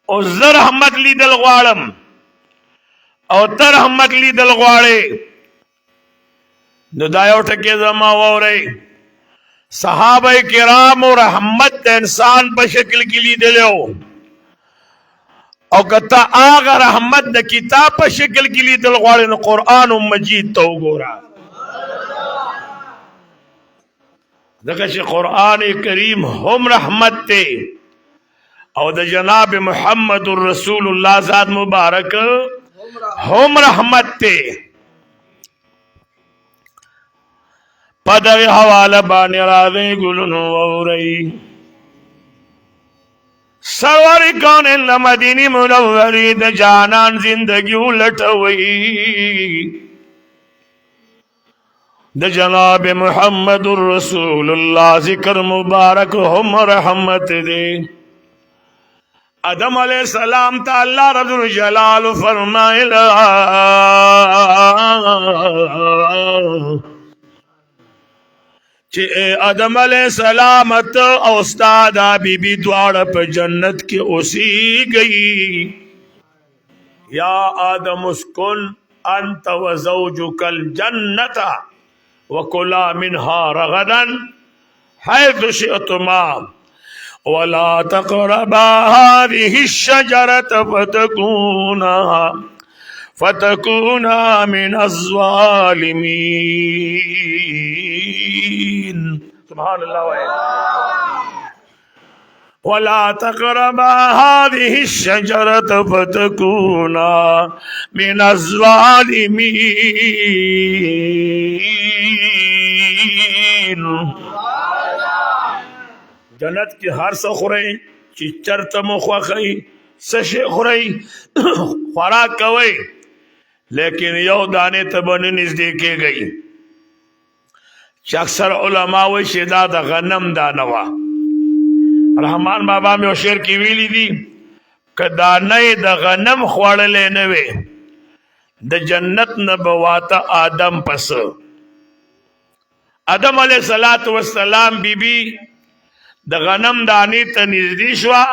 او زه رحمت لیدل غواړم او ته رحمت لیدل غواړې، نو دا یو ټکی زما واورئ، صحابه کرامو رحمت د انسان په شکل کې لیدلو، او کته هغه رحمت د کتاب په شکل کې لیدل غواړي نو قرآن مجید ته وګوره. ځکه چې قرآن کریم هم رحمت دی او د جناب محمد رسول الله ذات مبارک هم رحمت دی. په دغه حواله باندې راځئ ګلونو واورئ. سرور کونین مدینی منوری د جانان زندگی لټوي د جناب محمد رسول الله ذکر مبارک هم رحمت دی. آدم علیہ السلام تا اللہ رب الجلال فرمائلا چې آدم علیہ السلام ته او استاد بی بی دواړه په جنت کې اوسېږئ. یا آدم اسکن انت وزوجک الجنة وکلا منها رغدا حيث شئتما ولا تقربا هذه الشجرة فتكونا من الظالمين. سبحان الله ولا تقربا هذه الشجرة فتكونا من الظالمين. جنت کی ہر سا خورئی چی چرتم خوخئی سشی خورئی خوراک کوئی لیکن یو دانے تبنی نزدیکی گئی. اکثر علماء وی شدا دا غنم دانوا. رحمان بابا میں شعر کی ویلی دی کہ دانے دا غنم خوڑلے نوے دا جنت نبواتا آدم پس. آدم علیہ السلام بی بی د غنم دانی ته نږدې شوه.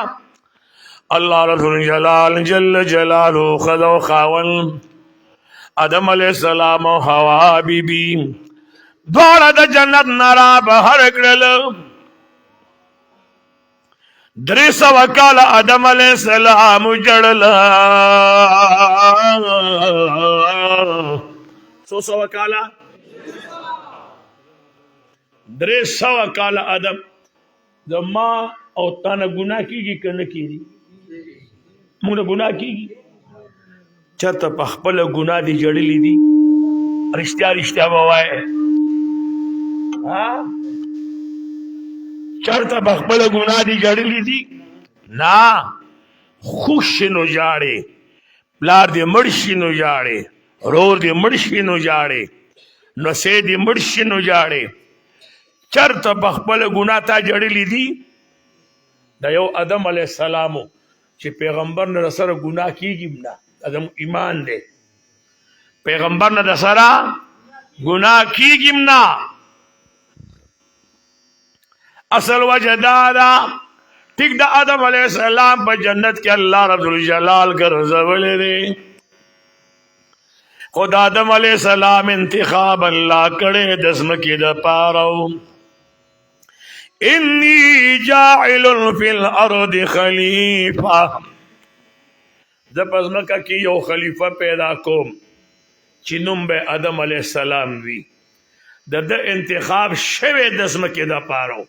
الله رسول جلال جل جلاله خدو خاون آدم علیہ السلام او حوا بی بی دواړه د جنت نه را بهر کړل. 300 کاله آدم علیہ السلام جړل. 100 کاله 300 کاله آدم زما او تانا گناہ کیږي کنه کیږي؟ موږ گناہ کیږي؟ چرته په خپل گناہ دی جړلې دي؟ رښتیا ووایه. چرته په خپل گناہ دی جړلې دي؟ نه. خوش نو جاړې، پلار دې مړ شي نو جاړې، رور دې مړ شي نو جاړې، نوسې دې مړ شي نو جاړې. چرته په خپل ګناه تا جړلې دي؟ دا یو آدم علیہ السلام چې پیغمبر نه سره ګناه کیږي نه، ادم ایمان دی، پیغمبر نه سره ګناه کیږي نه. اصل وجه دا ده ټیک د آدم علیہ السلام په جنت کې الله رب الجلال ګرځولې دی، خود آدم علیہ السلام انتخاب الله کړي د ځمکې د پاره. انی جاعل فی الارض خلیفہ، د پزمکه کې یو خلیفہ پیدا کوم چې نوم به آدم علیہ السلام وی. د انتخاب شوه د ځمکې د پاره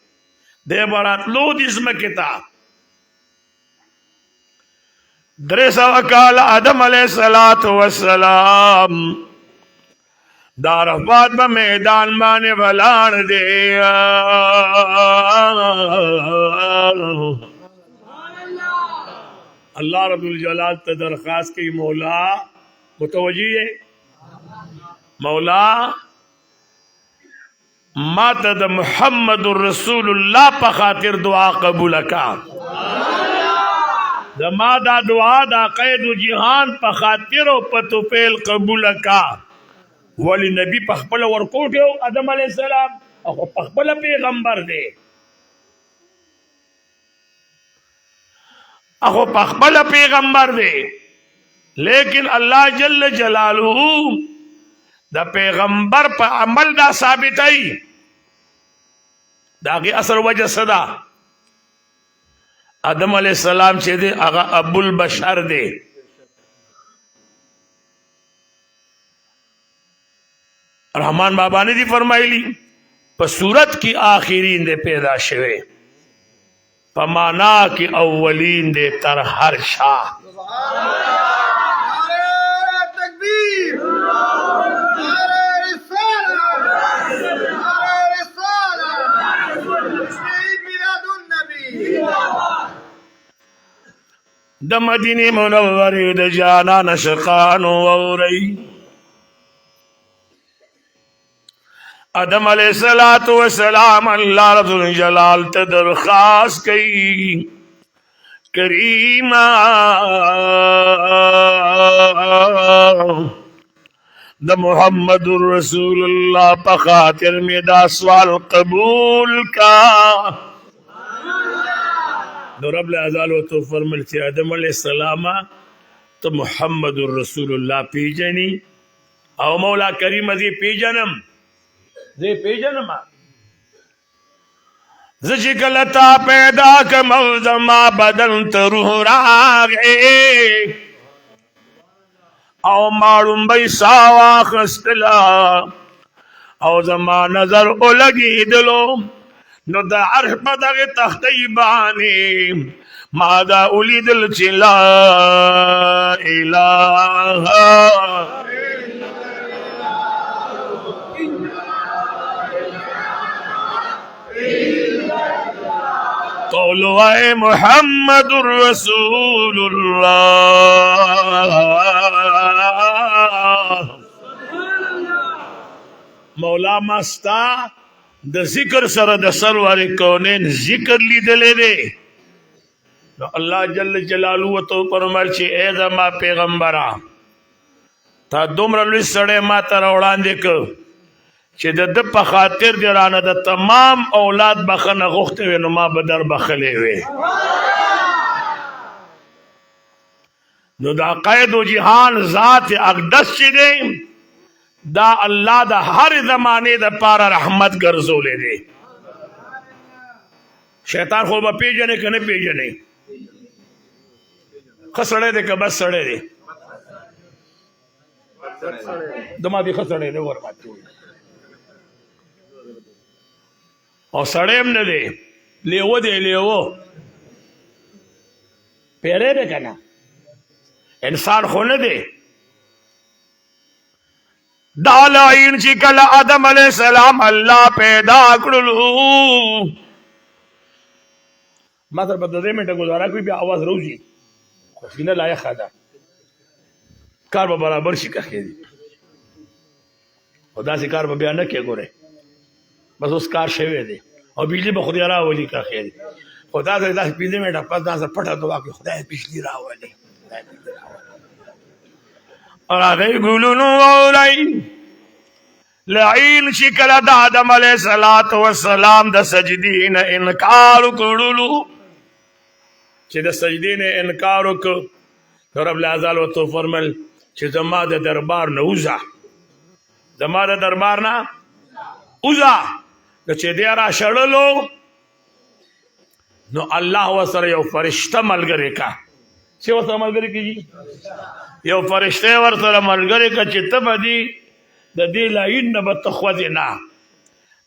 د براتلو د ځمکې ته. 300 کال آدم علیہ السلام د عرفات په میدان باندې ولاړ دی. اللہ رب الجلال ته درخواست کی مولا متوجی ہے، مولا ما ته د محمد رسول الله په خاطر دعا قبول کا. زما دا دعا دا قید جهان په خاطر او په توفیل قبول کا. ولی نبی په خپل ورکوټ یو آدم علیہ السلام او په خپل پیغمبر دی. اخو پخبل پیغمبر دے لیکن اللہ جل جلالہ دا پیغمبر پا عمل دا ثابتائی دا غی اثر وجہ صدا آدم علیہ السلام چے دے اغا ابو البشر دے رحمان بابا نے دی فرمائی لی پا صورت کی آخرین دے پیدا شوے پا مانا کی اولین دے تر ہر شاہ د مدینه منوره د جانان شقانو ووري آدم علیہ السلام اللہ رب الجلال ته درخواست کئی کریما د محمد رسول اللہ پا خاطر میں دا سوال قبول کا نو رب العزالو تو فرمل چی آدم علیہ السلام تو محمد رسول اللہ پی جنی او مولا کریم دی پی جنم دی پی جنم زجکلتا پیدا کمو زما بدن تروح راگے او مارم بی ساوا خستلا او زما نظر اولگی دلو نو دا عرش پا دا تختی بانی ما دا اولید الچلا الہ قولو اے محمد رسول اللہ مولا مستا د ذکر سره د سرور کونین ذکر لیدلې دے نو الله جل جلالو تو فرمایل چې اے زما پیغمبره تا دومره لوی سړی ما ته راوړاندې ک چې د په خاطر دی رانه د تمام اولاد بخنه غوښته وي نو ما به در بخلې وي نو دا قید و جهان ذات اقدس چې دی دا اللہ دا ہر زمانے دا پارا رحمت گرزولے دے شیطان خوبا پیجنے کہ نہیں پیجنے خسڑے دے کہ بس سڑے دے دما بھی خسڑے دے ورماتی ہوئی اور سڑے ہم نے دے لیو دے لیو پیرے دے کنا انسان خونے دے دالائین چی کل آدم علیہ السلام اللہ پیدا کرلو ماتر پر 2 منٹ گزارا کوئی بھی آواز روزی خوشینہ لائے خادا کار با برابر شکا خیدی خدا سے کار با بیان نکے گو رہے بس اس کار شوے دے اور بجلی با خودی راہ ولی کا خیدی خدا سے 10 منٹ پس دا سے پٹھا دعا کہ خدا پچھلی راہ ولی اور آگئی گلونو اولائی لعین شکل دا آدم علیہ السلام دا سجدین انکارو کرلو چی دا سجدین انکارو کر تو رب العزال و تو فرمل چی زما دا دربار نا اوزا زما دا دربار نا اوزا چی دیارا شڑلو نو اللہ وصر یو فرشتہ ملگرے کا چی وصر ملگرے کی جی یو فرشتے ورطر ملگرے کا چی تب دی دا دی لائن نبا تخوضی نا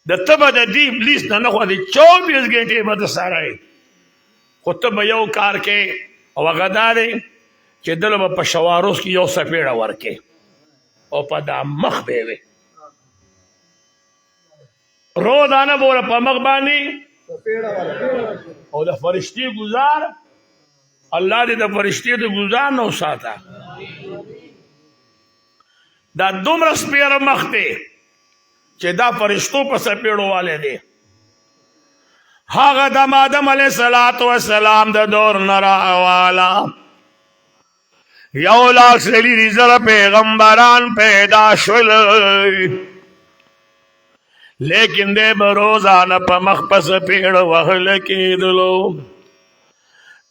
دا تب دا دی ابلیس نا نخوضی 24 گھنٹے با دا سارای خود تب یو کار کے وغدا دے چی دل با پشواروس کی یو سپیڑا ورکے او پا دا مخ بیوے رو دانا بورا پا مخ بانی او دا فرشتی گزار اللہ دے دا فرشتی دا گزار نو ساتا دا دومره سپیره مخ دی چې دا فرشتو په سپیړو والے دی هغه د آدم علیه السلام د دور نه راوالا یو لاکھ سلیری زره پیغمبران پیدا شول لیکن دې به روزانه په مخ په سپیړو وهل کېدلو